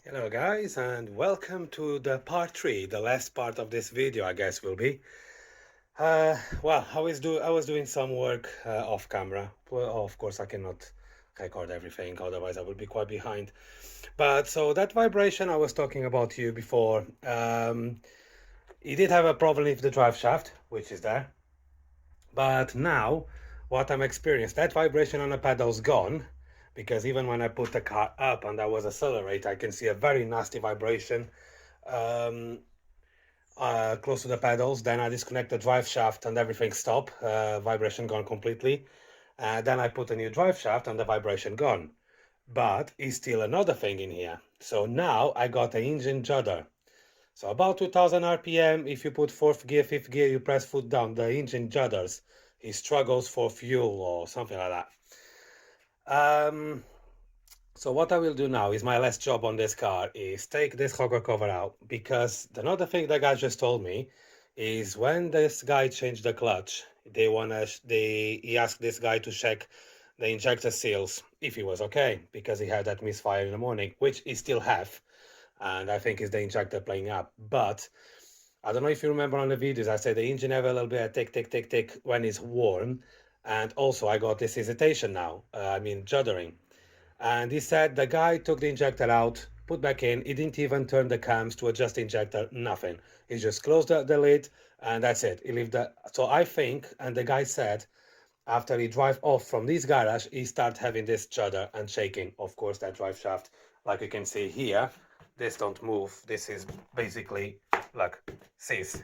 Hello guys, and welcome to the part 3, the last part of this video I guess will be. Well, I was doing some work off camera. Well, of course I cannot record everything, otherwise I would be quite behind. But so that vibration I was talking about to you before, it did have a problem with the drive shaft, which is there. But now what I'm experiencing, that vibration on the pedal's gone, because even when I put the car up and I was accelerate, I can see a very nasty vibration um, close to the pedals. Then I disconnect the drive shaft and everything stop. Vibration gone completely. Then I put a new drive shaft and the vibration gone. But is still another thing in here. So now I got an engine judder. So about 2000 RPM, if you put fourth gear, fifth gear, you press foot down, the engine judders. He struggles for fuel or something like that. So what I will do now is my last job on this car is take this hogger cover out, because another thing the guy just told me is when this guy changed the clutch, he asked this guy to check the injector seals if he was okay, because he had that misfire in the morning, which he still have, and I think it's the injector playing up. But I don't know if you remember on the videos, I said the engine have a little bit of tick when it's warm, and also I got this hesitation now, juddering. And he said the guy took the injector out, put back in. He didn't even turn the cams to adjust the injector, nothing. He just closed the lid and that's it. He left the. So I think, and the guy said, after he drive off from this garage, he start having this judder and shaking. Of course, that drive shaft, like you can see here, this don't move. This is basically like this.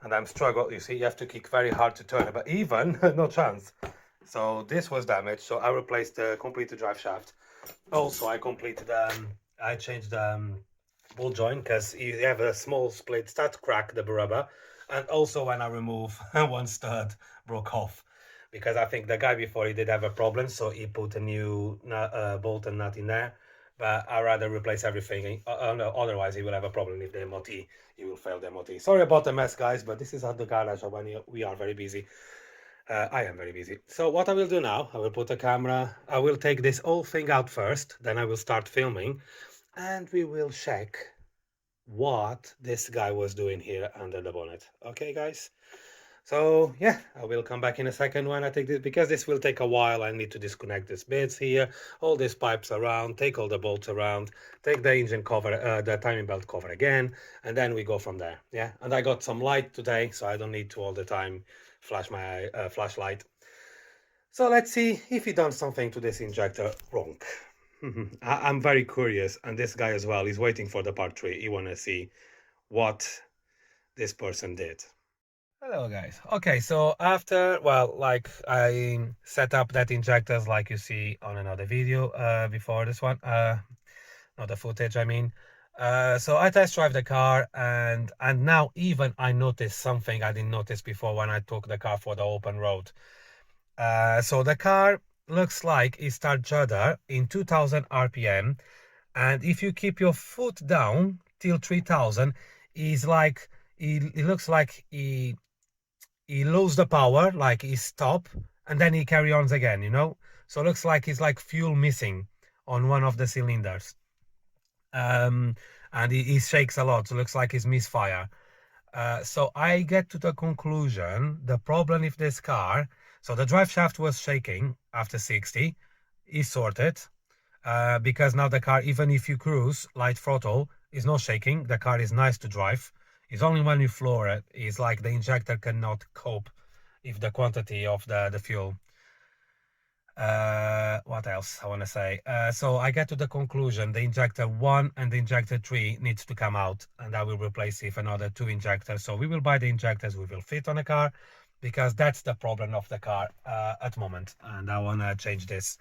And I'm struggle. You see, you have to kick very hard to turn it, but even no chance. So this was damaged. So I replaced the complete drive shaft. Also, I changed the ball joint because you have a small split start crack the rubber, and also when I remove one stud broke off, because I think the guy before he did have a problem, so he put a new bolt and nut in there. But I rather replace everything. No, otherwise he will have a problem with the MOT. He will fail the MOT. Sorry about the mess, guys, but this is at the garage when we are very busy. I am very busy. So what I will do now, I will put a camera, I will take this whole thing out first, then I will start filming, and we will check what this guy was doing here under the bonnet. Okay, guys? So yeah, I will come back in a second when I take this, because this will take a while. I need to disconnect these bits here, all these pipes around, take all the bolts around, take the engine cover, the timing belt cover again, and then we go from there. Yeah, and I got some light today, so I don't need to all the time flash my flashlight. So let's see if he done something to this injector wrong. I'm very curious, and this guy as well is waiting for the part 3. He want to see what this person did. Hello guys. Okay, so after, well, like I set up that injectors like you see on another video before this one, not the footage, I mean. So I test drive the car, and now even I noticed something I didn't notice before when I took the car for the open road. So the car looks like it start judder in 2000 RPM, and if you keep your foot down till 3000, is like it looks like he lose the power, like he stop, and then he carry on again, you know. So it looks like it's like fuel missing on one of the cylinders, and he shakes a lot. So it looks like it's misfire. So I get to the conclusion the problem with this car. So the drive shaft was shaking after 60. Is sorted because now the car, even if you cruise light throttle, is not shaking. The car is nice to drive. It's only when you floor it, is like the injector cannot cope with the quantity of the fuel. What else I want to say? So I get to the conclusion the injector 1 and the injector 3 needs to come out, and I will replace it with another 2 injectors. So we will buy the injectors we will fit on the car, because that's the problem of the car at the moment, and I want to change this.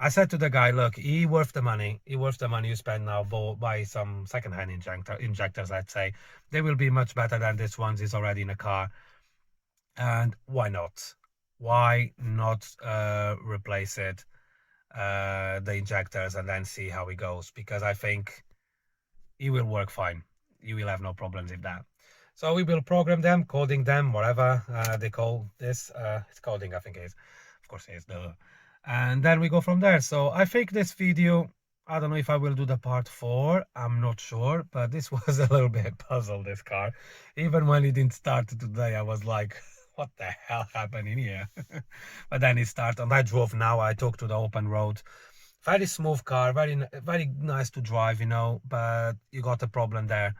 I said to the guy, look, he worth the money. He worth the money you spend now. Buy some second-hand injectors, let's say. They will be much better than this ones is already in a car. And why not? Why not replace it, the injectors, and then see how it goes? Because I think it will work fine. You will have no problems with that. So we will program them, coding them, whatever they call this. It's coding, I think it is. Of course it is. And then we go from there. So I think this video, I don't know if I will do the part 4. I'm not sure, but this was a little bit puzzle, this car. Even when it didn't start today, I was like, what the hell happened in here? But then it started, and I drove now. I took to the open road. Very smooth car, very nice to drive, you know, but you got a problem there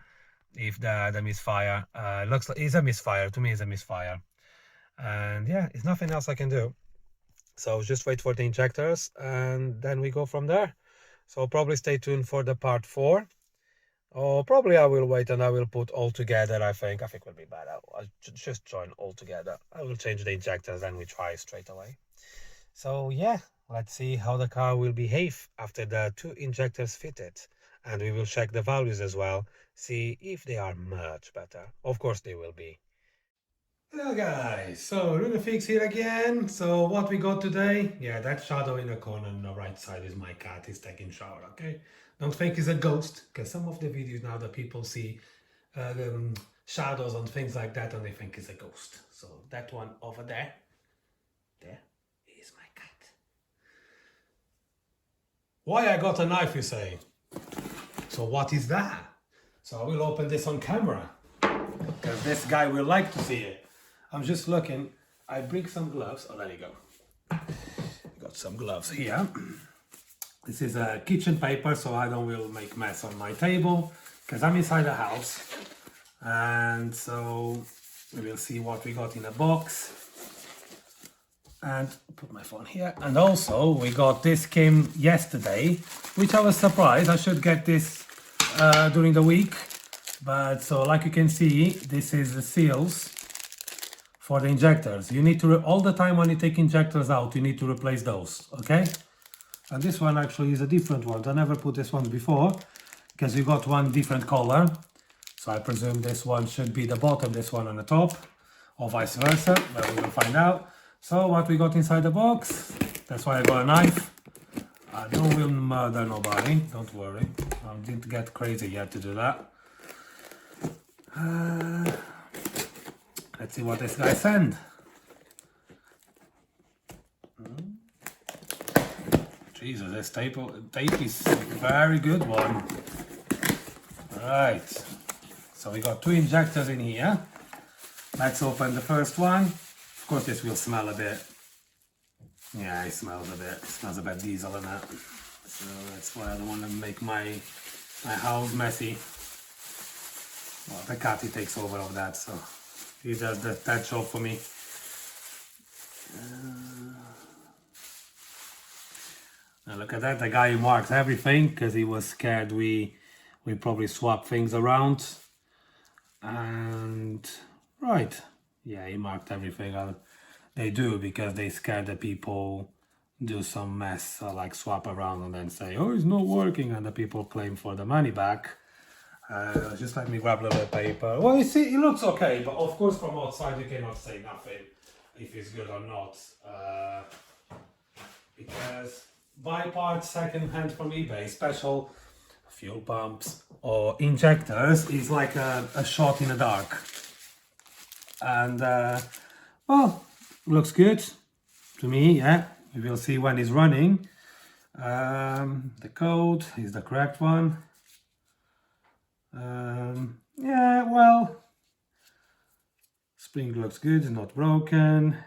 if the misfire. Looks like it's a misfire. To me, it's a misfire. And yeah, it's nothing else I can do. So just wait for the injectors and then we go from there. So probably stay tuned for the part 4. Or probably I will wait and I will put all together, I think. I think will be better. I'll just join all together. I will change the injectors and we try straight away. So yeah, let's see how the car will behave after the 2 injectors fitted. And we will check the values as well, see if they are much better. Of course they will be. Hello guys, so Runafix here again. So what we got today? Yeah, that shadow in the corner on the right side is my cat. He's taking shower, okay? Don't think he's a ghost, because some of the videos now that people see shadows and things like that and they think it's a ghost. So that one over there is my cat. Why I got a knife, you say? So what is that? So I will open this on camera, because this guy will like to see it. I'm just looking. I bring some gloves. Oh, there you go. Got some gloves here. This is a kitchen paper, so I don't will make mess on my table, because I'm inside the house. And so we will see what we got in a box. And put my phone here. And also we got this came yesterday, which I was surprised. I should get this during the week. But so like you can see, this is the seals for the injectors. You need to, all the time when you take injectors out, you need to replace those, okay? And this one actually is a different one. I never put this one before, because you got one different color. So I presume this one should be the bottom, this one on the top, or vice versa, but we will find out. So what we got inside the box, that's why I got a knife. I don't will murder nobody, don't worry. I didn't get crazy yet to do that. Let's see what this guy sent. Jesus, this tape is a very good one. Right, so we got 2 injectors in here. Let's open the first one. Of course this will smell a bit. Yeah, it smells a bit. It smells a bit diesel in it. So that's why I don't want to make my house messy. Well, the cat, he takes over of that, so he does that job for me. Now look at that, the guy marked everything because he was scared we probably swap things around. And right, yeah, he marked everything. They do, because they scared that people do some mess, like swap around and then say, oh, it's not working, and the people claim for the money back. Just let me grab a little bit of paper. Well, you see, it looks okay, but of course from outside you cannot say nothing if it's good or not. Because buy parts second hand from eBay, special fuel pumps or injectors, is like a shot in the dark. And well, looks good to me, yeah. We will see when it's running. The code is the correct one. Yeah, well, spring looks good, it's not broken.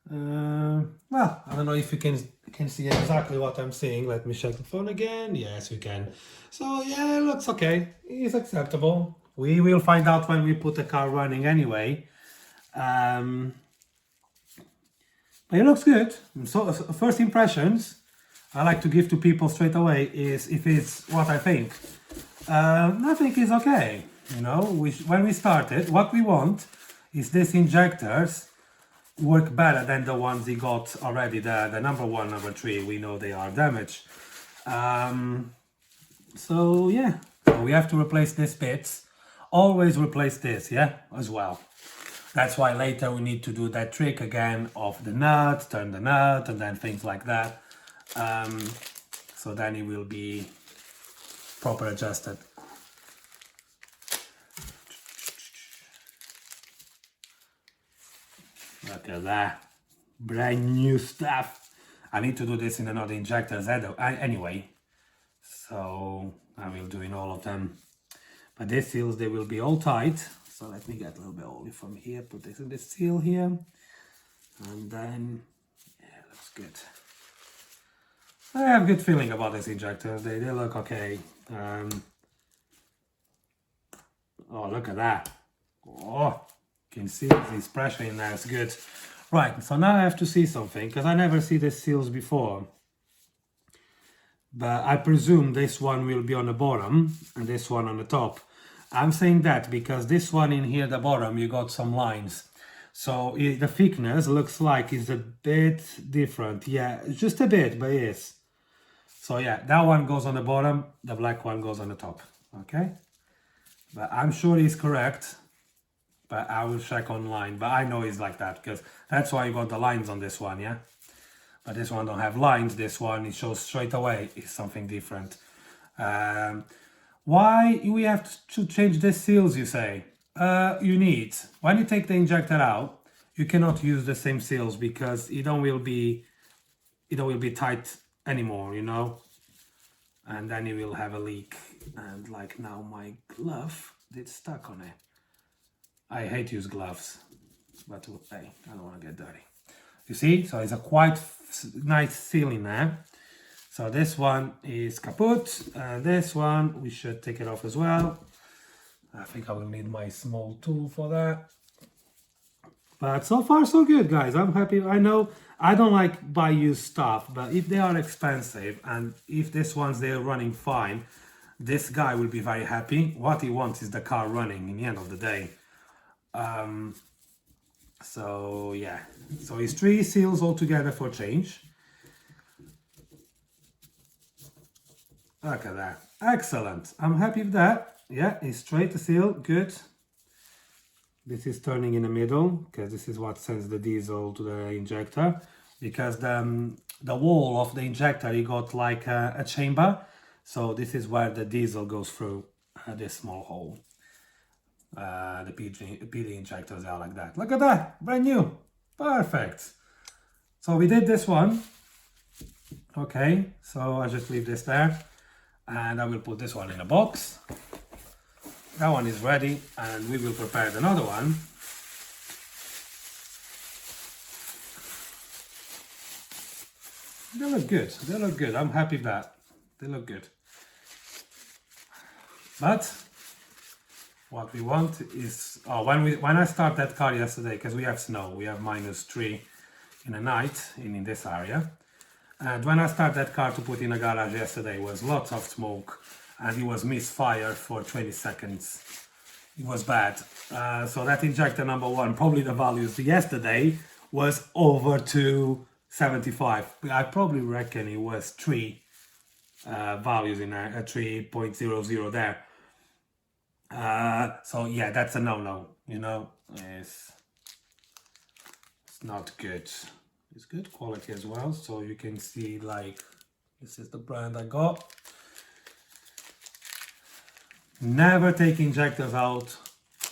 Well, I don't know if you can see exactly what I'm seeing. Let me check the phone again. Yes, we can. So yeah, it looks okay. It's acceptable. We will find out when we put the car running anyway. But it looks good. So first impressions I like to give to people straight away is if it's what I think. I think it's okay. You know, when we started, what we want is these injectors work better than the ones he got already. The number 1, number 3, we know they are damaged. So yeah, so we have to replace these bits. Always replace this, yeah, as well. That's why later we need to do that trick again of the nut, turn the nut, and then things like that. So then it will be proper adjusted. Look at that, brand new stuff. I need to do this in another injectors anyway, so I will do in all of them. But these seals, they will be all tight. So let me get a little bit of oil from here, put this in the seal here, and then, yeah, looks good. I have a good feeling about this injector. They look okay. Oh, look at that. Oh, you can see this pressure in there. It's good. Right, so now I have to see something, because I never see these seals before. But I presume this one will be on the bottom and this one on the top. I'm saying that because this one in here, the bottom, you got some lines. So the thickness looks like it's a bit different. Yeah, just a bit, but yes. So yeah, that one goes on the bottom, the black one goes on the top. Okay? But I'm sure it's correct. But I will check online. But I know it's like that because that's why you got the lines on this one, yeah? But this one don't have lines. This one, it shows straight away is something different. Why we have to change the seals, you say? You need, when you take the injector out, you cannot use the same seals because it don't will be tight anymore, you know? And then you will have a leak. And like now my glove, it's stuck on it. I hate use gloves, but hey, I don't want to get dirty. You see, so it's a quite nice seal in there. So this one is kaput, and this one we should take it off as well. I think I will need my small tool for that. But so far so good, guys. I'm happy. I know I don't like buy used stuff, but if they are expensive and if this one's they're running fine, this guy will be very happy. What he wants is the car running in the end of the day. So yeah, so it's 3 seals altogether for change. Look at that, excellent. I'm happy with that. Yeah, it's straight to seal, good. This is turning in the middle because this is what sends the diesel to the injector, because the wall of the injector, you got like a chamber, so this is where the diesel goes through this small hole. The PD injectors are like that. Look at that, brand new, perfect. So we did this one. Okay, so I just leave this there, and I will put this one in a box. That one is ready, and we will prepare another one. They look good. They look good. I'm happy with that. They look good. But what we want is, when I start that car yesterday, because we have snow, we have -3 in the night in this area. And when I started that car to put in a garage yesterday, was lots of smoke, and it was misfire for 20 seconds. It was bad. So that injector number 1, probably the values yesterday was over to 75. I probably reckon it was 3 values in there, 3.00 there. So yeah, that's a no-no, you know, it's not good. It's good quality as well, so you can see, like, this is the brand I got. Never take injectors out,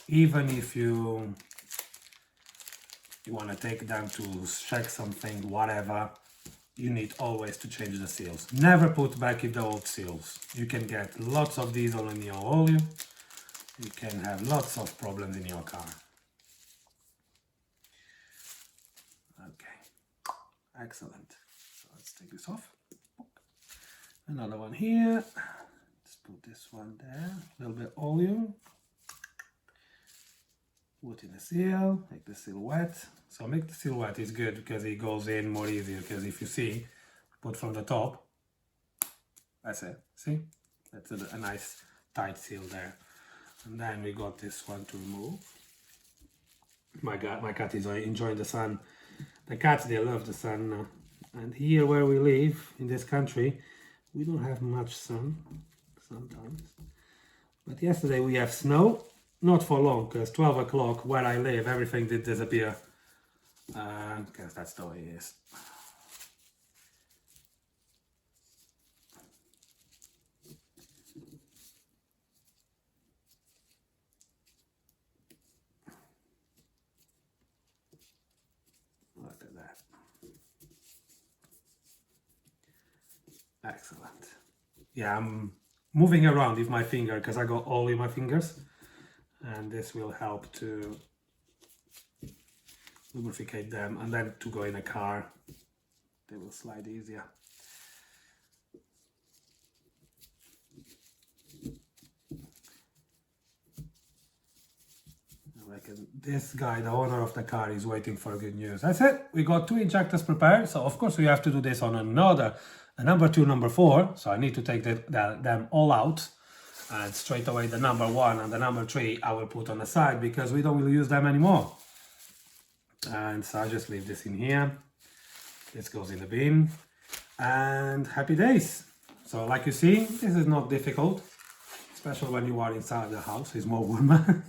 even if you want to take them to check something, whatever. You need always to change the seals. Never put back in the old seals. You can get lots of diesel in your oil. You can have lots of problems in your car. Okay, excellent. So let's take this off. Another one here. Let's put this one there. A little bit oil. Put in the seal, make the silhouette. So make the silhouette is good because it goes in more easier, because if you see, put from the top, that's it, see? That's a nice tight seal there. And then we got this one to remove. My cat is enjoying the sun. The cats, they love the sun. And here where we live, in this country, we don't have much sun sometimes. But yesterday we have snow. Not for long, because 12 o'clock where I live, everything did disappear. Because that's the way it is. Look at that. Excellent. Yeah, I'm moving around with my finger because I got oil in my fingers, and this will help to lubricate them, and then to go in a car they will slide easier. I reckon this guy, the owner of the car, is waiting for good news. That's it. We got 2 injectors prepared, so of course we have to do this on another number 2, number 4. So I need to take them all out, and straight away the number 1 and the number 3 I will put on the side because we don't really use them anymore. And so I just leave this in here. This goes in the bin, and happy days. So like you see, this is not difficult, especially when you are inside the house. It's more warmer.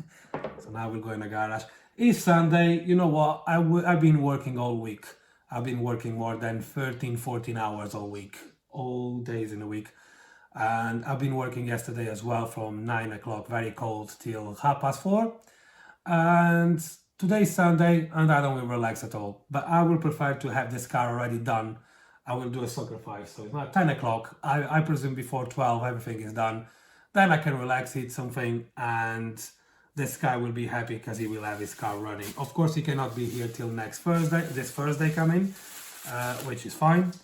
So now we'll go in the garage. It's Sunday. You know what? I've been working all week. I've been working more than 13, 14 hours all week, all days in a week. And I've been working yesterday as well from 9 o'clock, very cold, till 4:30. And today's Sunday, and I don't will relax at all. But I will prefer to have this car already done. I will do a sacrifice. So it's not 10 o'clock. I presume before 12 everything is done. Then I can relax, eat something, and this guy will be happy because he will have his car running. Of course, he cannot be here till next Thursday, this Thursday coming, which is fine.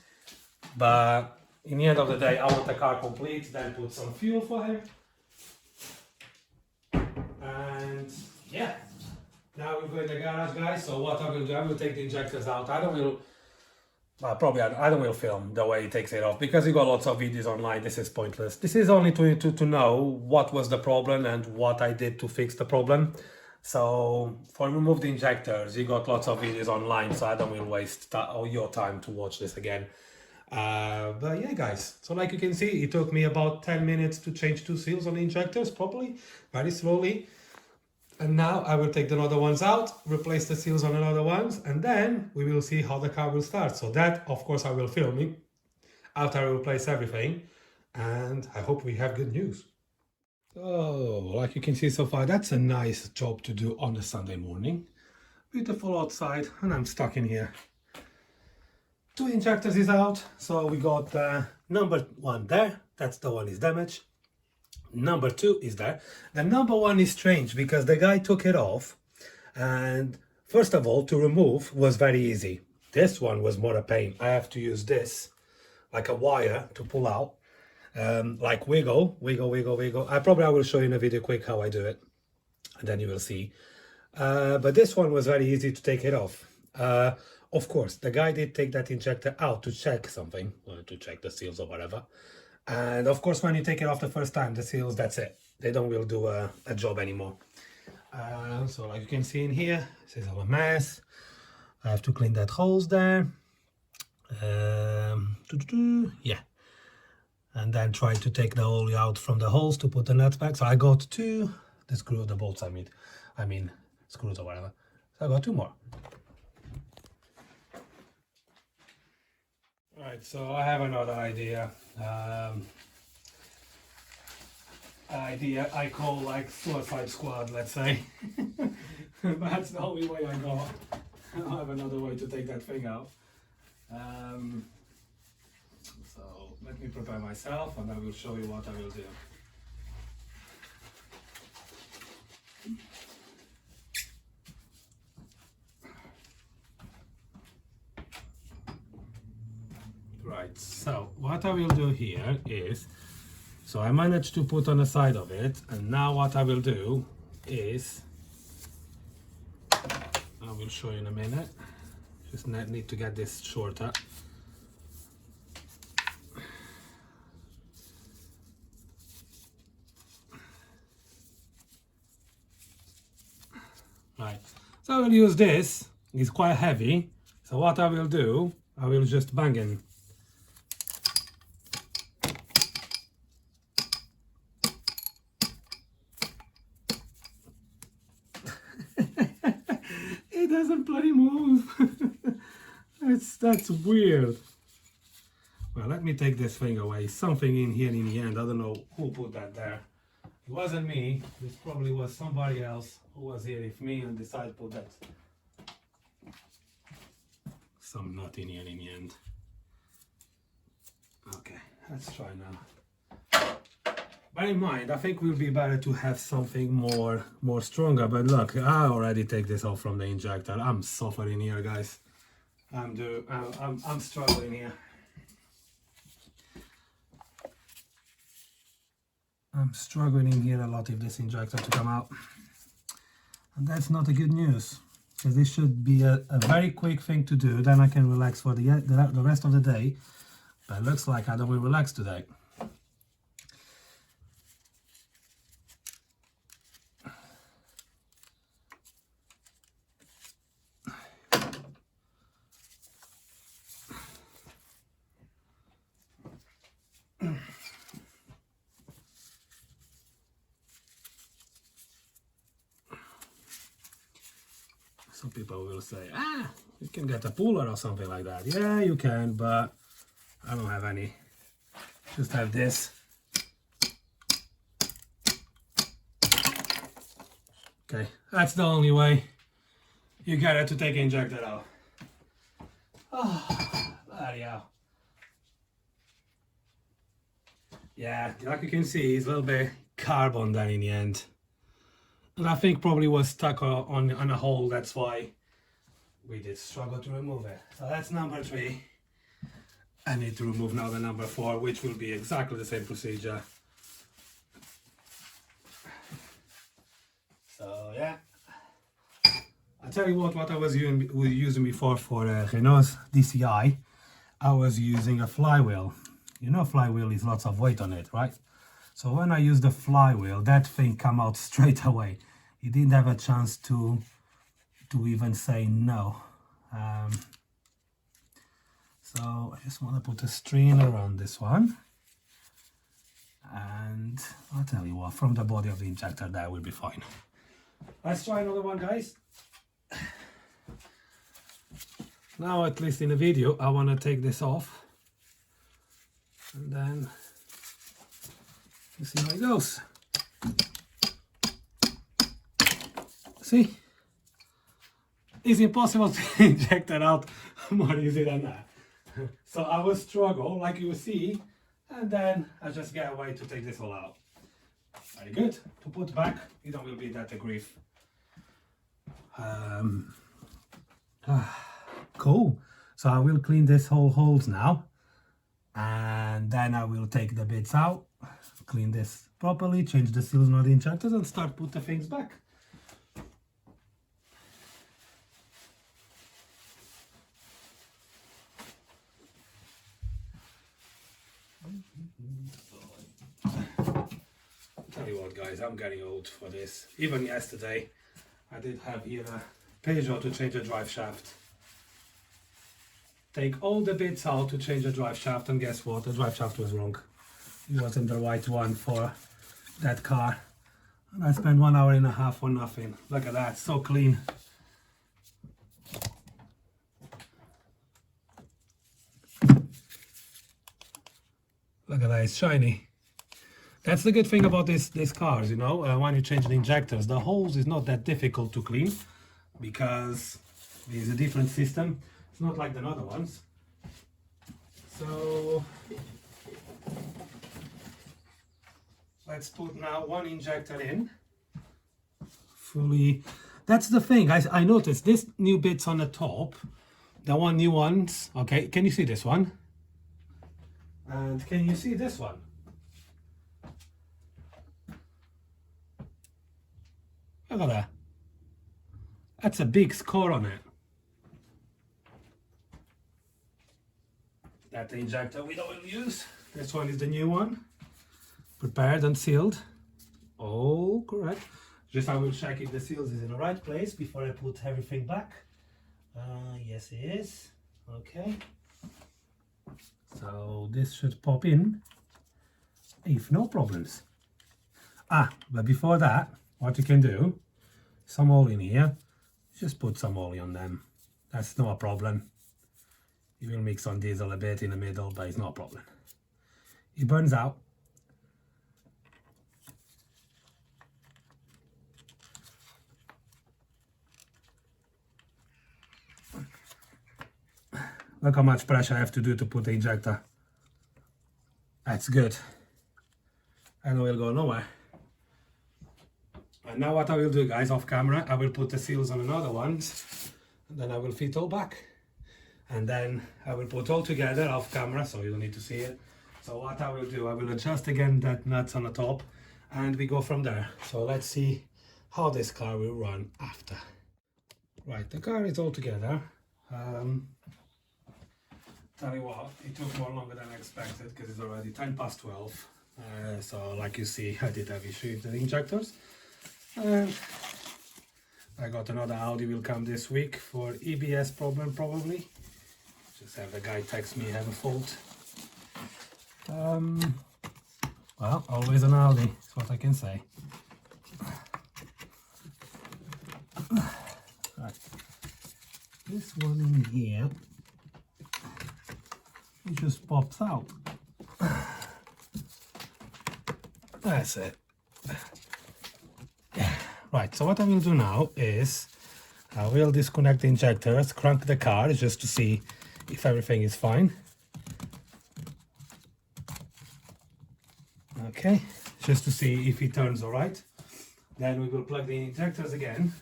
But in the end of the day, I want the car complete, then put some fuel for him. And yeah, now we'll go in the garage, guys. So what I will do, I will take the injectors out. I don't will film the way he takes it off because you got lots of videos online. This is pointless. This is only to know what was the problem and what I did to fix the problem. So for remove the injectors, you got lots of videos online, so I don't will waste your time to watch this again. But yeah, guys, so like you can see, it took me about 10 minutes to change 2 seals on the injectors properly, very slowly. And now I will take the other ones out, replace the seals on another ones, and then we will see how the car will start. So that, of course, I will film it after I replace everything, and I hope we have good news. Oh, like you can see so far, that's a nice job to do on a Sunday morning. Beautiful outside, and I'm stuck in here. 2 injectors is out, so we got number 1 there, that's the one is damaged. Number 2 is there. The number 1 is strange because the guy took it off, and first of all, to remove was very easy. This one was more a pain. I have to use this like a wire to pull out, like wiggle. I will show you in a video quick how I do it, and then you will see. But this one was very easy to take it off. Of course, the guy did take that injector out to check something, or to check the seals or whatever. And of course, when you take it off the first time, the seals, that's it. They don't will do a job anymore. So like you can see in here, this is all a mess. I have to clean that holes there. Yeah. And then try to take the oil out from the holes to put the nuts back. So I got 2, the bolts I mean screws or whatever. So I got 2 more. Right, so I have another idea. Idea I call like Suicide Squad, let's say. But that's the only way I got. I don't have another way to take that thing out. So let me prepare myself and I will show you what I will do. Right, so what I will do here is, so I managed to put on the side of it, and now what I will do is, I will show you in a minute, just need to get this shorter. Right, so I will use this, it's quite heavy, so what I will do, I will just bang it. It doesn't bloody move. That's weird. Well, let me take this thing away. Something in here in the end. I don't know who put that there. It wasn't me. This probably was somebody else who was here with me and decided to put that. Some nut in here in the end. Okay, Let's try now. Bear in mind, I think it will be better to have something more stronger. But look, I already take this off from the injector. I'm suffering here, guys. I'm struggling here. I'm struggling here a lot if this injector to come out. And that's not a good news, because this should be a very quick thing to do. Then I can relax for the rest of the day. But it looks like I don't will relax today. Some people will say, you can get a puller or something like that. Yeah, you can, but I don't have any. Just have this. Okay, that's the only way you get it to take injector out. Oh, bloody hell. Yeah, like you can see, it's a little bit carbon then in the end. And I think probably was stuck on a hole, that's why we did struggle to remove it. So that's number 3. I need to remove now the number 4, which will be exactly the same procedure. So yeah. I'll tell you what I was using before for Renault's DCI. I was using a flywheel. You know, flywheel is lots of weight on it, right? So when I used the flywheel, that thing came out straight away. It didn't have a chance to even say no. So I just want to put a string around this one. And I'll tell you what, from the body of the injector, that will be fine. Let's try another one, guys. Now, at least in the video, I want to take this off. And then you see how it goes. See? It's impossible to inject that out more easy than that. So I will struggle, like you will see, and then I just get a way to take this all out. Very good. To put back, it don't will be that a grief. Cool. So I will clean this whole holes now, and then I will take the bits out, clean this properly, change the seals on the injectors, and start put the things back. Tell you what, guys, I'm getting old for this. Even yesterday, I did have here a Peugeot to change a drive shaft. Take all the bits out to change the drive shaft, and guess what? The drive shaft was wrong. It wasn't the right one for that car. And I spent 1.5 hours for nothing. Look at that, so clean. Look at that, it's shiny. That's the good thing about these cars, you know, when you change the injectors, the holes is not that difficult to clean because it's a different system. It's not like the other ones. So let's put now one injector in fully. That's the thing, guys. I noticed this new bits on the top, the new ones. Okay, can you see this one? And can you see this one? Look at that. That's a big score on it. That's the injector we don't use. This one is the new one. Prepared and sealed. All correct. Just I will check if the seals is in the right place before I put everything back. Yes, it is. Okay. So this should pop in if no problems. But before that, what you can do, some oil in here, just put some oil on them. That's not a problem. You will mix on diesel a bit in the middle, but it's not a problem. It burns out. Look how much pressure I have to do to put the injector. That's good. And we'll go nowhere. And now what I will do, guys, off camera, I will put the seals on another ones, and then I will fit all back. And then I will put all together off camera, so you don't need to see it. So what I will do, I will adjust again that nuts on the top, and we go from there. So let's see how this car will run after. Right, the car is all together. Tell you what, it took more longer than I expected because it's already 10 past 12. So like you see, I did have issues with the injectors. I got another Audi will come this week for EBS problem probably. Just have the guy text me have a fault. Well, always an Audi, is what I can say. Right. This one in here, it just pops out. That's it. Right, so what I will do now is I will disconnect the injectors, crank the car just to see if everything is fine. Okay, just to see if it turns all right. Then we will plug the injectors again.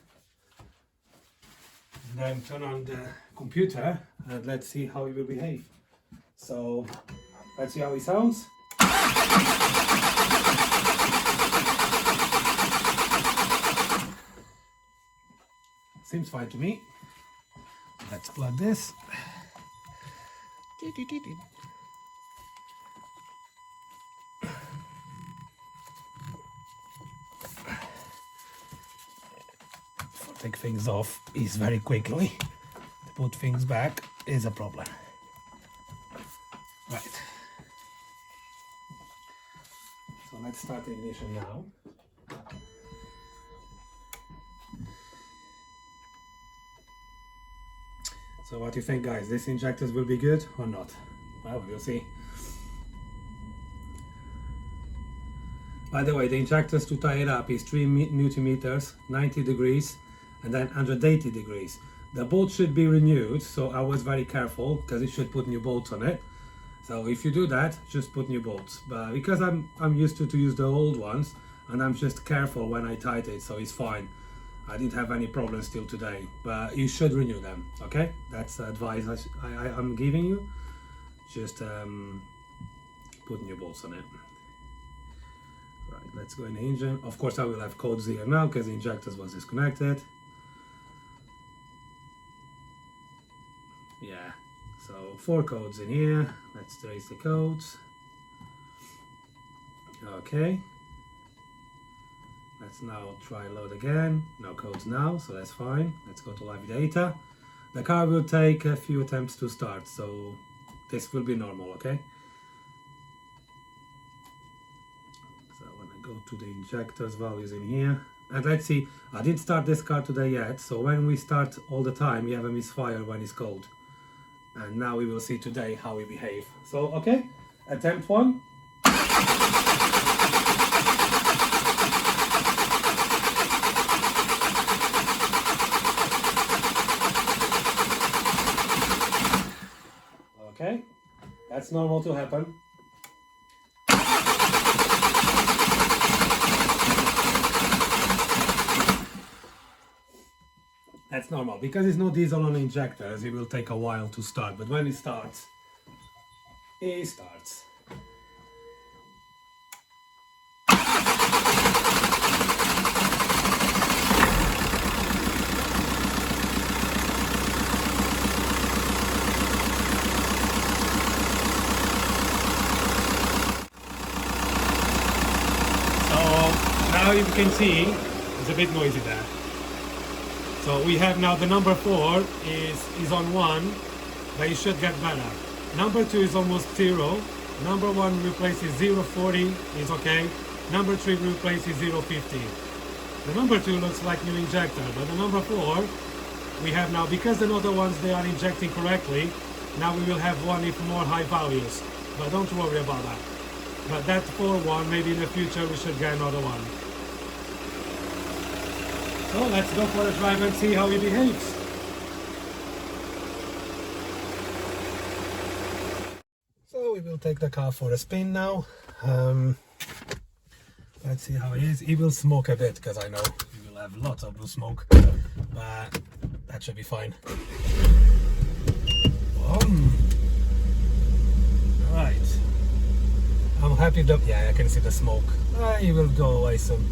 And then turn on the computer and let's see how it will behave. So let's see how it sounds. Seems fine to me. Let's plug this. Take things off is very quickly. To put things back is a problem. Right. So let's start the ignition now. So what do you think, guys? These injectors will be good or not? Well, we'll see. By the way, the injectors to tie it up is 3 Newton meters, 90 degrees, and then 180 degrees. The bolt should be renewed, so I was very careful because it should put new bolts on it. So if you do that, just put new bolts. But because I'm used to use the old ones, and I'm just careful when I tight it, so it's fine. I didn't have any problems till today, but you should renew them, okay? That's the advice I'm giving you. Just put new bolts on it. Right, let's go in the engine. Of course, I will have codes here now because the injectors was disconnected. Yeah, so 4 codes in here. Let's trace the codes. Okay. Let's now try load again. No codes now, so that's fine. Let's go to live data. The car will take a few attempts to start, so this will be normal, okay? So when I go to the injectors values in here, and let's see, I didn't start this car today yet, so when we start all the time, we have a misfire when it's cold. And now we will see today how we behave. So, okay, attempt 1. Okay, that's normal to happen. That's normal because it's no diesel on injectors. It will take a while to start, but when it starts, it starts. Now you can see it's a bit noisy there. So we have now the number 4 is on 1, but it should get better. Number 2 is almost 0. Number 1 replaces 0.40 is okay. Number 3 replaces 0.50. The number 2 looks like new injector, but the number 4 we have now, because the other ones they are injecting correctly, now we will have one with more high values. But don't worry about that. But that 4 one, maybe in the future we should get another one. So let's go for a drive and see how he behaves. So we will take the car for a spin now. Let's see how it is. It will smoke a bit because I know you will have lots of blue smoke, but that should be fine. Right. I'm happy that, yeah, I can see the smoke. It will go away soon.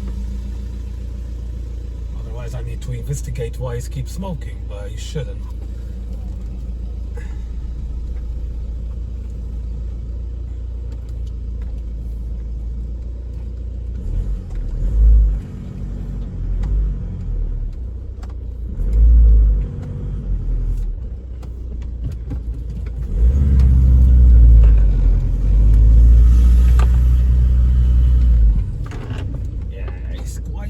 Otherwise I need to investigate why it keeps smoking, but it shouldn't.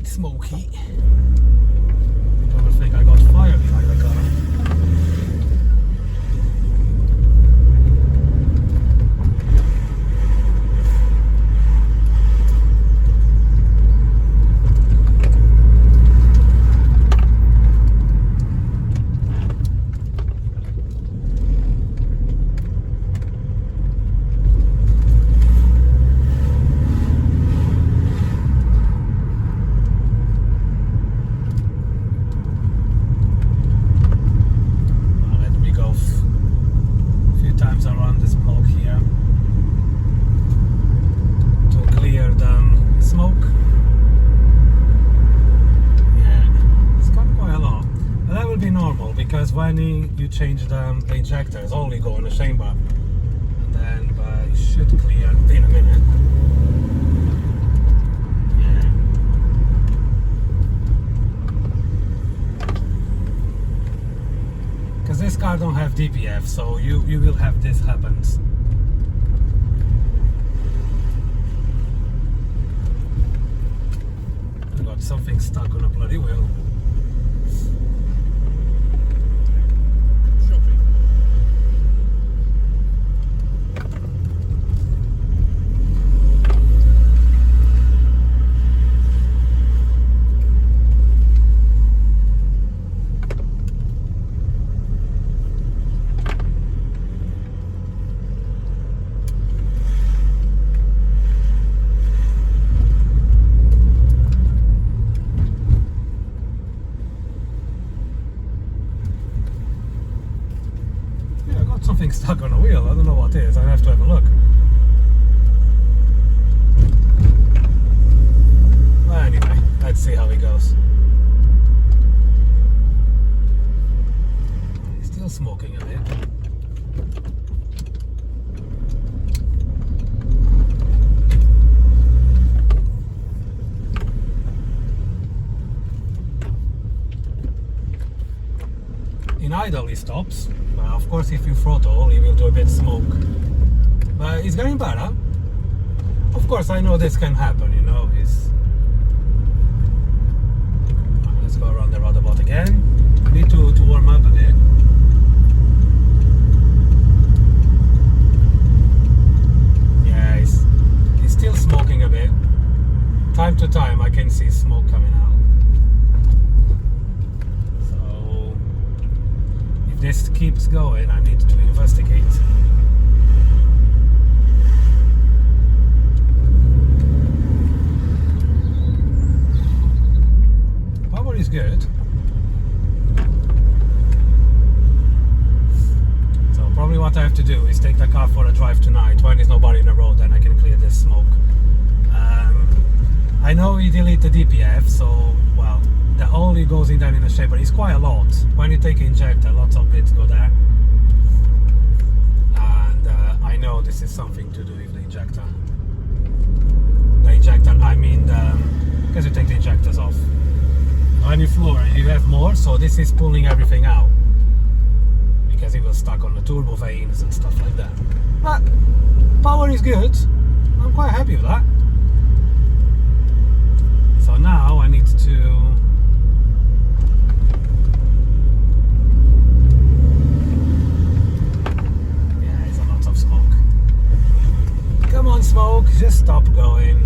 Smoky. Don't think I got fire behind the car. Because when you change the injectors, only go in the chamber, and then it should clear in a minute. Yeah. Because this car don't have DPF, so you will have this happens. I got something stuck on a bloody wheel. Something stuck on a wheel. I don't know what it is. I have to have a look. Well, anyway, let's see how it goes. Still smoking a bit. In idle he stops, but of course if you throttle he will do a bit smoke. But it's getting better. Of course I know this can happen, you know. Let's go around the roundabout again. We need to warm up a bit. Yeah, he's still smoking a bit. Time to time I can see smoke coming out. This keeps going, I need to investigate. Power is good. So probably what I have to do is take the car for a drive tonight when there's nobody in the road, then I can clear this smoke. I know we delete the DPF, so well, the only goes in there in the shape, but it's quite a lot. When you take injector, lots of bits go there. And I know this is something to do with the injector. The injector, I mean, because you take the injectors off. On your floor, you have more, so this is pulling everything out. Because it was stuck on the turbo vanes and stuff like that. But power is good. I'm quite happy with that. So now I need to smoke, just stop going.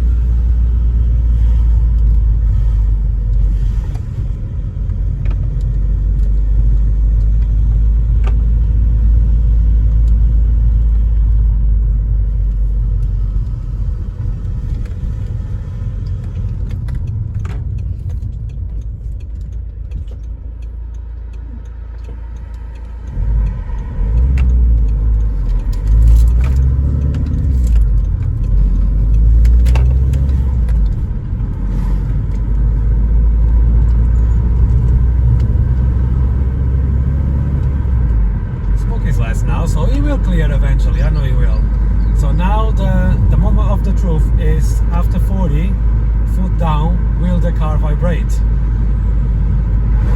Great.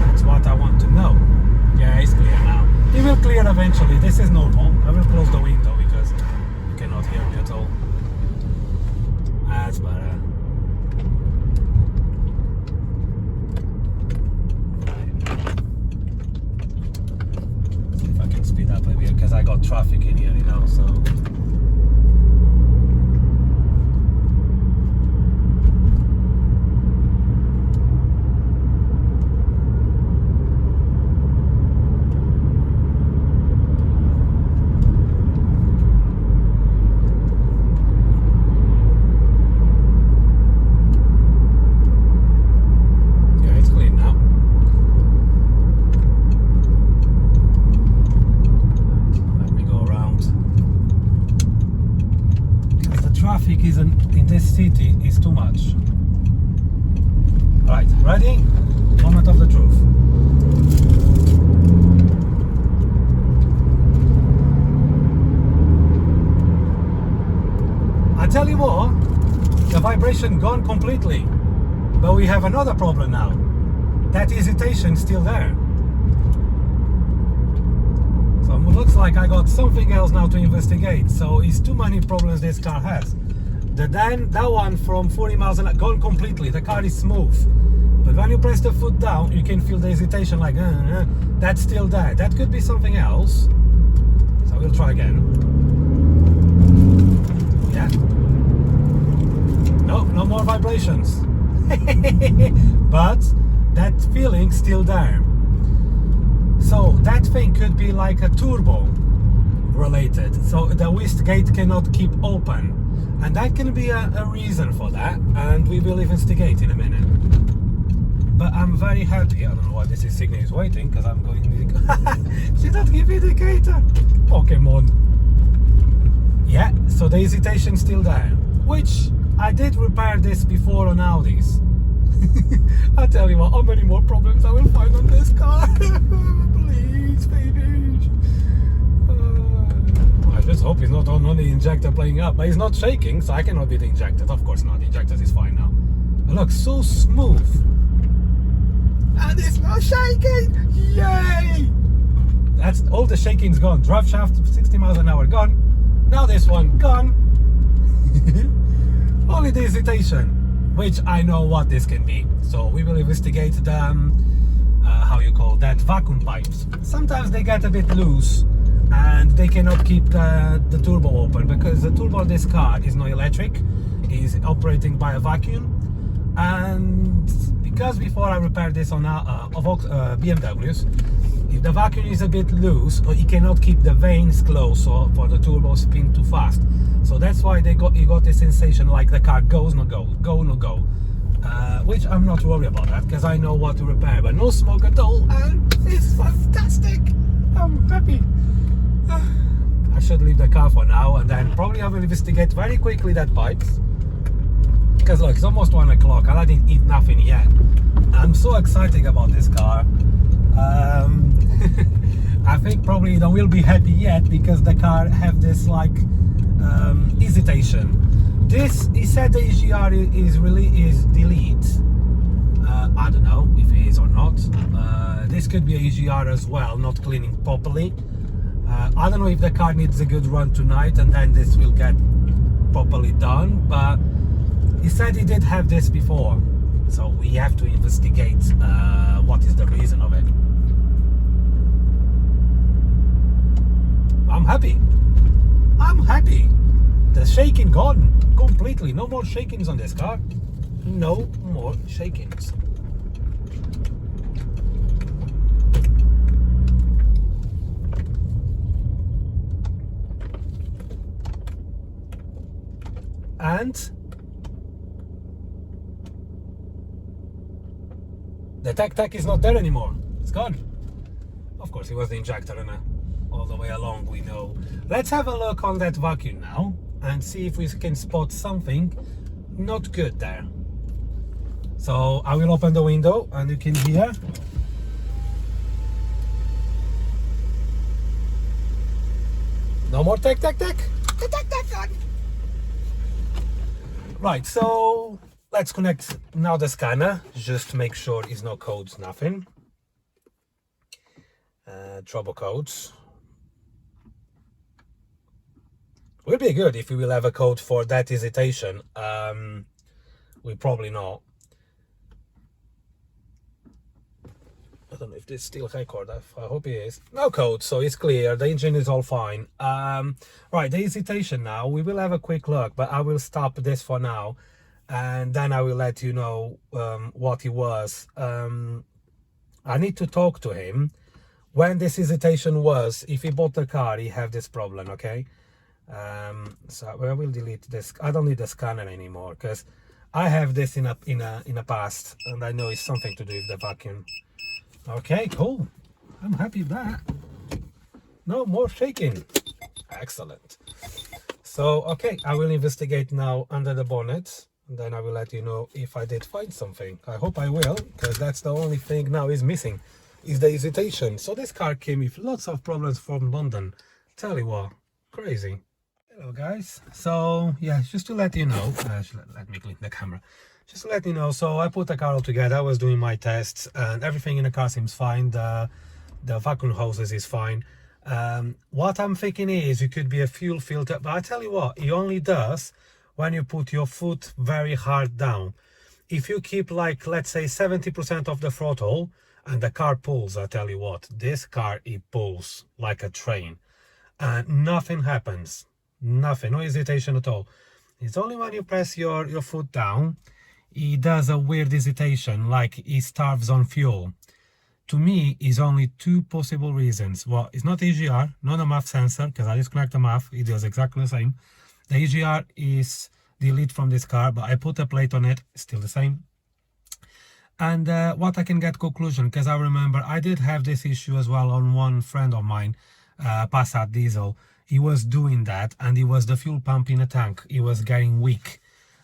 That's what I want to know. Yeah, it's clear now. It will clear eventually. This is normal. I will close the window because you cannot hear me at all. That's better. See if I can speed up a bit because I got traffic in here, you know, so. Traffic in this city is too much. Right, ready? Moment of the truth. I tell you what, the vibration gone completely. But we have another problem now. That hesitation still there. So it looks like I got something else now to investigate. So it's too many problems this car has. That one from 40 miles an hour gone completely. The car is smooth, but when you press the foot down, you can feel the hesitation. Like that's still there. That could be something else. So we'll try again. Yeah. No more vibrations. But that feeling still there. So that thing could be like a turbo related. So the wastegate cannot keep open. And that can be a reason for that. And we will investigate in a minute. But I'm very happy. I don't know why this is signal is waiting because I'm going. She don't give indicator. Pokemon. Yeah, so the hesitation's still there. Which I did repair this before on Audis. I tell you what, how many more problems I will find on this car. Please, finish. I just hope it's not on the injector playing up. But it's not shaking, so I cannot be the injector. Of course not, the injector is fine now. It looks so smooth. And it's not shaking! Yay! That's all the shaking's gone. Drive shaft 60 miles an hour gone. Now this one gone. Only the hesitation, which I know what this can be. So we will investigate the how you call that, vacuum pipes. Sometimes they get a bit loose and they cannot keep the turbo open because the turbo of this car is not electric, is operating by a vacuum. And because before I repaired this on BMWs, if the vacuum is a bit loose, or it cannot keep the vanes closed, so for the turbo spin too fast. So that's why you got this sensation like the car goes no go, go no go. Which I'm not worried about that because I know what to repair. But no smoke at all, and it's fantastic. I'm happy. I should leave the car for now, and then probably I will investigate very quickly that pipes. Because look, it's almost 1 o'clock and I didn't eat nothing yet. I'm so excited about this car. I think probably you will be happy yet because the car have this like hesitation. This, he said the EGR is delete. I don't know if it is or not. This could be a EGR as well, not cleaning properly. I don't know if the car needs a good run tonight and then this will get properly done, but he said he did have this before, so we have to investigate what is the reason of it. I'm happy. I'm happy. The shaking gone completely. No more shakings on this car. No more shakings. And the tac is not there anymore. It's gone. Of course, it was the injector and all the way along, we know. Let's have a look on that vacuum now and see if we can spot something not good there. So I will open the window and you can hear. No more tac. Right, so let's connect now the scanner, just to make sure there's no codes, nothing. Trouble codes. Would be good if we will have a code for that hesitation. We probably not. I don't know if this still record. I hope it is. No code, so it's clear. The engine is all fine. Right, the hesitation now. We will have a quick look, but I will stop this for now, and then I will let you know what it was. I need to talk to him. When this hesitation was, if he bought the car, he have this problem, okay? So I will delete this. I don't need the scanner anymore because I have this in a past, and I know it's something to do with the vacuum. Okay, cool. I'm happy with that. No more shaking. Excellent. So, okay, I will investigate now under the bonnet, and then I will let you know if I did find something. I hope I will, because that's the only thing now is missing, is the hesitation. So this car came with lots of problems from London. Tell you what, crazy. Hello guys. So yeah, just to let you know, let me clean the camera. Just to let you know, so I put the car all together. I was doing my tests, and everything in the car seems fine. The vacuum hoses is fine. What I'm thinking is it could be a fuel filter, but I tell you what, it only does when you put your foot very hard down. If you keep, like, let's say 70% of the throttle and the car pulls, I tell you what, this car, it pulls like a train and nothing happens. Nothing, no hesitation at all. It's only when you press your foot down, it does a weird hesitation, like it starves on fuel. To me, is only two possible reasons. Well, it's not EGR, not a MAF sensor, because I disconnect the MAF, it does exactly the same. The EGR is delete from this car, but I put a plate on it, still the same. And what I can get conclusion, because I remember I did have this issue as well on one friend of mine, Passat diesel. He was doing that, and it was the fuel pump in the tank. It was getting weak,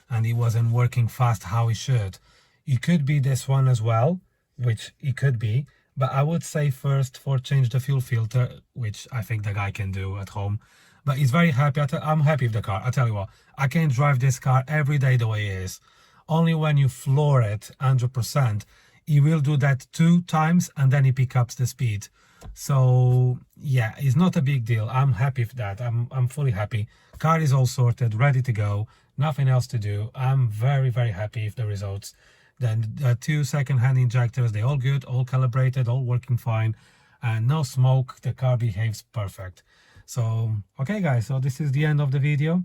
and it wasn't working fast how it should. It could be this one as well, which it could be, but I would say first for change the fuel filter, which I think the guy can do at home. But he's very happy. I'm happy with the car. I tell you what, I can drive this car every day the way it is. Only when you floor it 100%, he will do that 2 times and then he picks up the speed. So yeah, it's not a big deal. I'm happy with that. I'm fully happy. Car is all sorted, ready to go. Nothing else to do. I'm very, very happy with the results. Then the 2 second-hand injectors, they're all good, all calibrated, all working fine, and no smoke. The car behaves perfect. So okay guys, so this is the end of the video.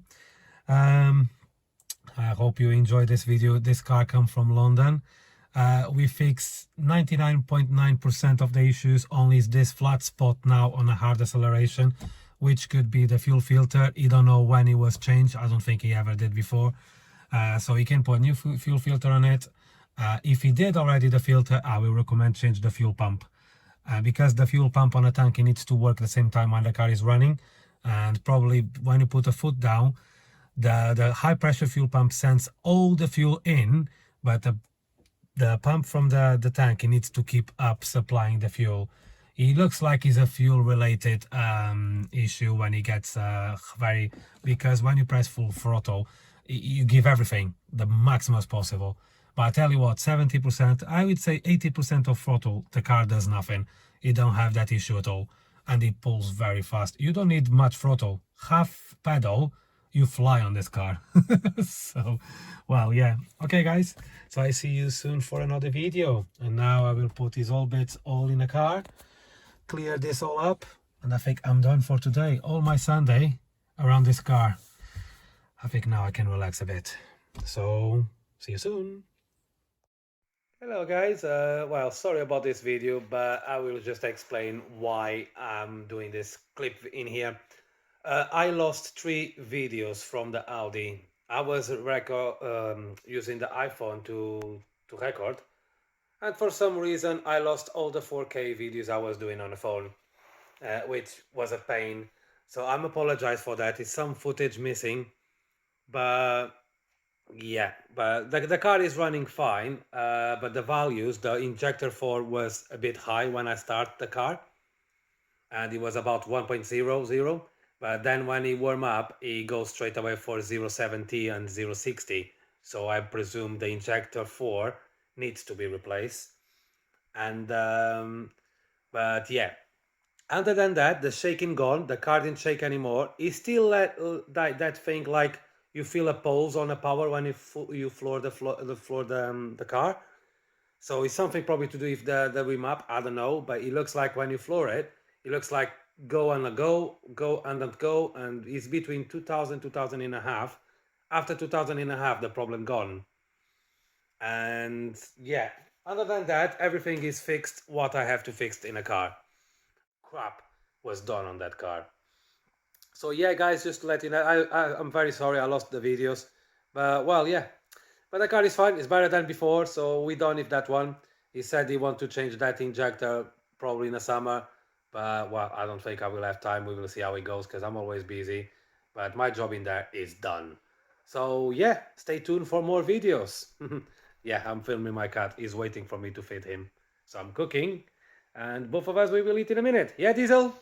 I hope you enjoyed this video. This car comes from London. We fix 99.9% of the issues. Only is this flat spot now on a hard acceleration, which could be the fuel filter. You don't know when it was changed. I don't think he ever did before. So you can put a new fuel filter on it. If he did already the filter, I will recommend change the fuel pump. Because the fuel pump on a tank, it needs to work at the same time when the car is running. And probably when you put a foot down, the high pressure fuel pump sends all the fuel in, but the pump from the tank, it needs to keep up supplying the fuel. It looks like it's a fuel related issue when it gets because when you press full throttle, you give everything the maximum as possible. But I tell you what, 70%, I would say 80% of throttle, the car does nothing. It don't have that issue at all, and it pulls very fast. You don't need much throttle, half pedal, you fly on this car. So well, yeah, okay guys, so I see you soon for another video. And now I will put these all bits all in the car, clear this all up, and I think I'm done for today. All my Sunday around this car. I think now I can relax a bit. So see you soon. Hello guys, well, sorry about this video, but I will just explain why I'm doing this clip in here. I lost 3 videos from the Audi. I was using the iPhone to record, and for some reason I lost all the 4K videos I was doing on the phone, which was a pain. So I'm apologize for that. It's some footage missing, but yeah, but the car is running fine, but the values, the injector for was a bit high when I start the car, and it was about 1.00, but then when it warm up, it goes straight away for 0.70 and 0.60, so I presume the injector 4 needs to be replaced. And but yeah, other than that, the shaking gone. The car didn't shake anymore. It's still that thing like you feel a pulse on the power when you floor the car. So it's something probably to do with the rim up. I don't know, but it looks like when you floor it, it looks like go and a go and a go, and it's between 2000, 2000 and a half. After 2000 and a half, the problem gone. And yeah, other than that, everything is fixed. What I have to fix in a car, crap was done on that car. So yeah, guys, just to let you know, I'm very sorry I lost the videos, but well, yeah, but the car is fine. It's better than before, so we done with that one. He said he want to change that injector probably in the summer, but well, I don't think I will have time. We will see how it goes because I'm always busy. But my job in there is done. So yeah, stay tuned for more videos. Yeah, I'm filming my cat. He's waiting for me to feed him. So I'm cooking, and both of us we will eat in a minute. Yeah, Diesel?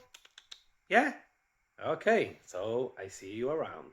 Yeah? Okay, so I see you around.